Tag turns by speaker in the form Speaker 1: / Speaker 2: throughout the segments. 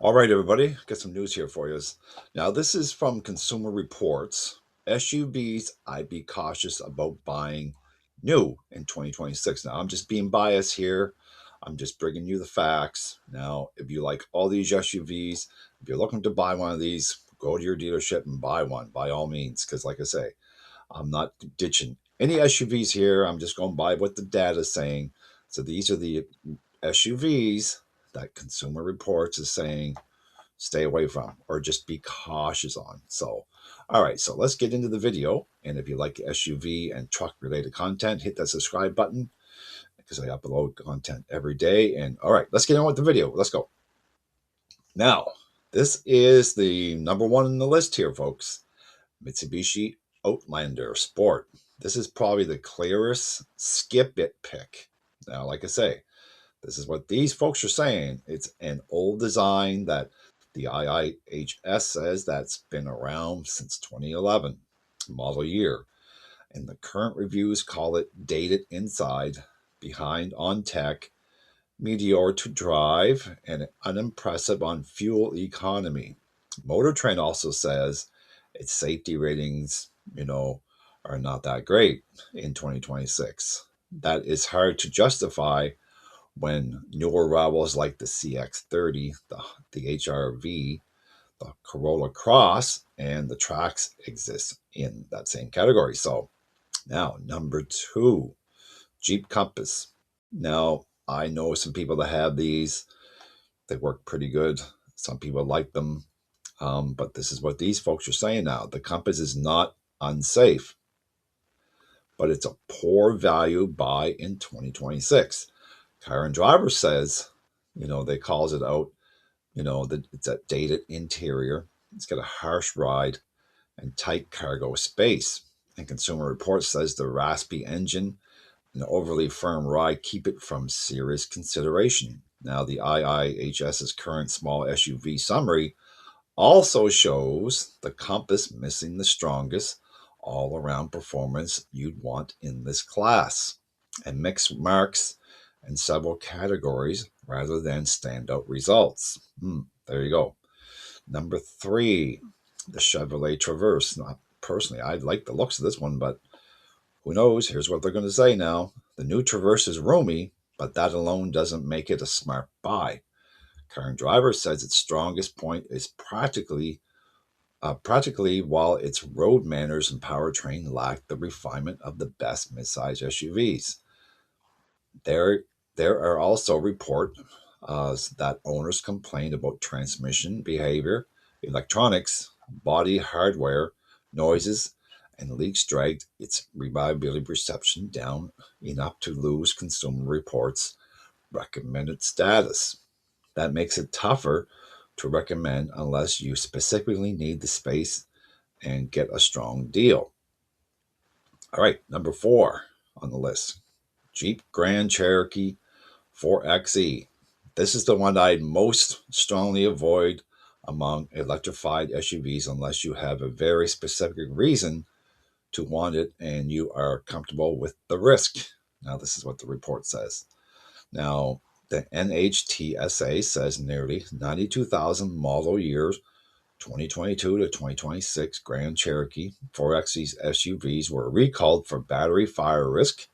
Speaker 1: All right, everybody, got some news here for you. Now, this is from Consumer Reports. SUVs, I'd be cautious about buying new in 2026. Now, I'm just being biased here. I'm just bringing you the facts. Now, if you like all these SUVs, if you're looking to buy one of these, go to your dealership and buy one by all means. Because, like I say, I'm not ditching any SUVs here. I'm just going by what the data is saying. So, these are the SUVs that Consumer Reports is saying stay away from or just be cautious on. So, all right, so let's get into the video. And if you like SUV and truck related content, hit that subscribe button because I upload content every day. And all right, let's get on with the video. Let's go. Now, this is the number one on the list here, folks. Mitsubishi Outlander Sport. This is probably the clearest skip it pick. Now, like I say, this is what these folks are saying. It's an old design that the IIHS says that's been around since 2011, model year. And the current reviews call it dated inside, behind on tech, meteor to drive, and unimpressive on fuel economy. Motor Trend also says its safety ratings, are not that great in 2026. That is hard to justify when newer rivals like the CX-30, the HRV, the Corolla Cross, and the Trax exist in that same category. So now, number two, Jeep Compass. Now, I know some people that have these. They work pretty good. Some people like them. But this is what these folks are saying now. The Compass is not unsafe, but it's a poor value buy in 2026. Car and Driver says, they calls it out, that it's a dated interior. It's got a harsh ride and tight cargo space. And Consumer Reports says the raspy engine and overly firm ride keep it from serious consideration. Now, the IIHS's current small SUV summary also shows the Compass missing the strongest all around performance you'd want in this class and mixed marks in several categories rather than standout results. There you go. Number three, the Chevrolet Traverse. Now, personally, I like the looks of this one, but who knows? Here's what they're going to say now. The new Traverse is roomy, but that alone doesn't make it a smart buy. Car and Driver says its strongest point is practically while its road manners and powertrain lack the refinement of the best midsize SUVs. There, there are also reports that owners complain about transmission behavior, electronics, body hardware, noises, and leaks dragged its reliability perception down enough to lose Consumer Reports' recommended status. That makes it tougher to recommend unless you specifically need the space and get a strong deal. All right, number four on the list, Jeep Grand Cherokee 4xe. This is the one I'd most strongly avoid among electrified SUVs unless you have a very specific reason to want it and you are comfortable with the risk. Now, this is what the report says. Now, the NHTSA says nearly 92,000 model years 2022 to 2026 Grand Cherokee 4xe SUVs were recalled for battery fire risk,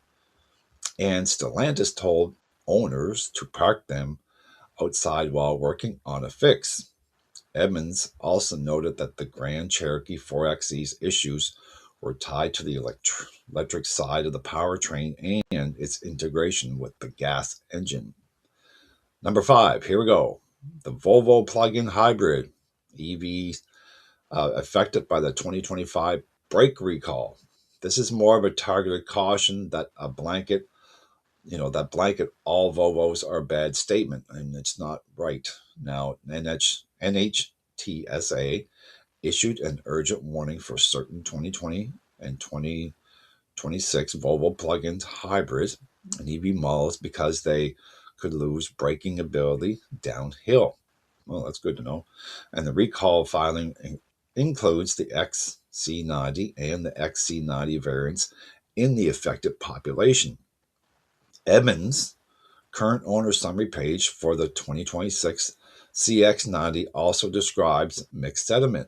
Speaker 1: and Stellantis told owners to park them outside while working on a fix. Edmunds also noted that the Grand Cherokee 4xe's issues were tied to the electric side of the powertrain and its integration with the gas engine. Number five, here we go. The Volvo plug-in hybrid EV affected by the 2025 brake recall. This is more of a targeted caution that a blanket, that blanket all Volvos are bad statement, and it's not right. Now, NHTSA issued an urgent warning for certain 2020 and 2026 Volvo plug-in hybrids and EV models because they could lose braking ability downhill. Well, that's good to know. And the recall filing includes the XC90 and the XC90 variants in the affected population. Edmunds' current owner summary page for the 2026 CX90 also describes mixed sentiment,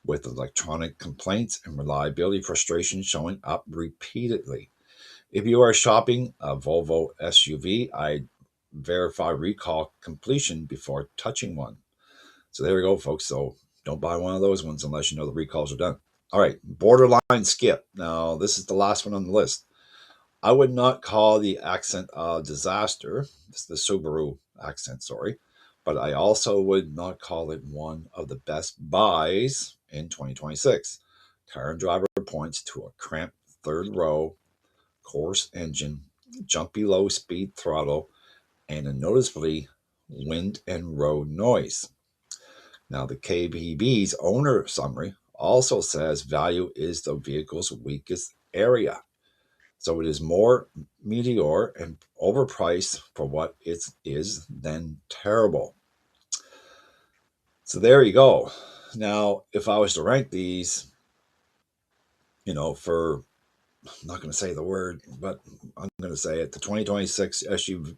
Speaker 1: with electronic complaints and reliability frustration showing up repeatedly. If you are shopping a Volvo SUV, I verify recall completion before touching one. So there we go, folks. So don't buy one of those ones unless you know the recalls are done. All right, borderline skip. Now, this is the last one on the list. I would not call the accent a disaster. This is the Subaru accent, sorry. But I also would not call it one of the best buys in 2026. Car and Driver points to a cramped third row, coarse engine, jumpy low speed throttle, and a noticeably wind and road noise. Now, the KBB's owner summary also says value is the vehicle's weakest area. So it is more meteor and overpriced for what it is than terrible. So there you go. Now, if I was to rank these, for I'm not going to say the word, but I'm going to say it. The 2026 SUV,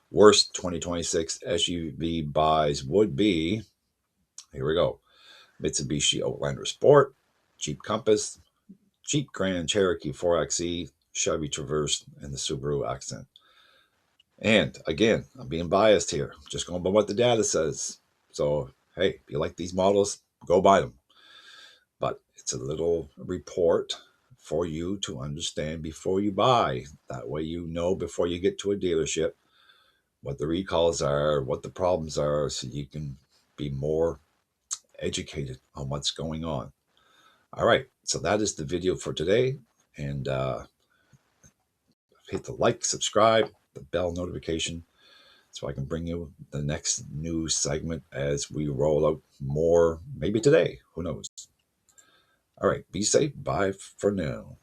Speaker 1: worst 2026 SUV buys would be, here we go, Mitsubishi Outlander Sport, Jeep Compass, Jeep Grand Cherokee 4xe, Chevy Traverse, and the Subaru Accent. And again, I'm being biased here, just going by what the data says. So, hey, if you like these models, go buy them. But it's a little report for you to understand before you buy. That way, you know before you get to a dealership what the recalls are, what the problems are, so you can be more educated on what's going on. All right, so that is the video for today. And hit the like, subscribe, the bell notification, so I can bring you the next news segment as we roll out more, maybe today. Who knows? All right, be safe. Bye for now.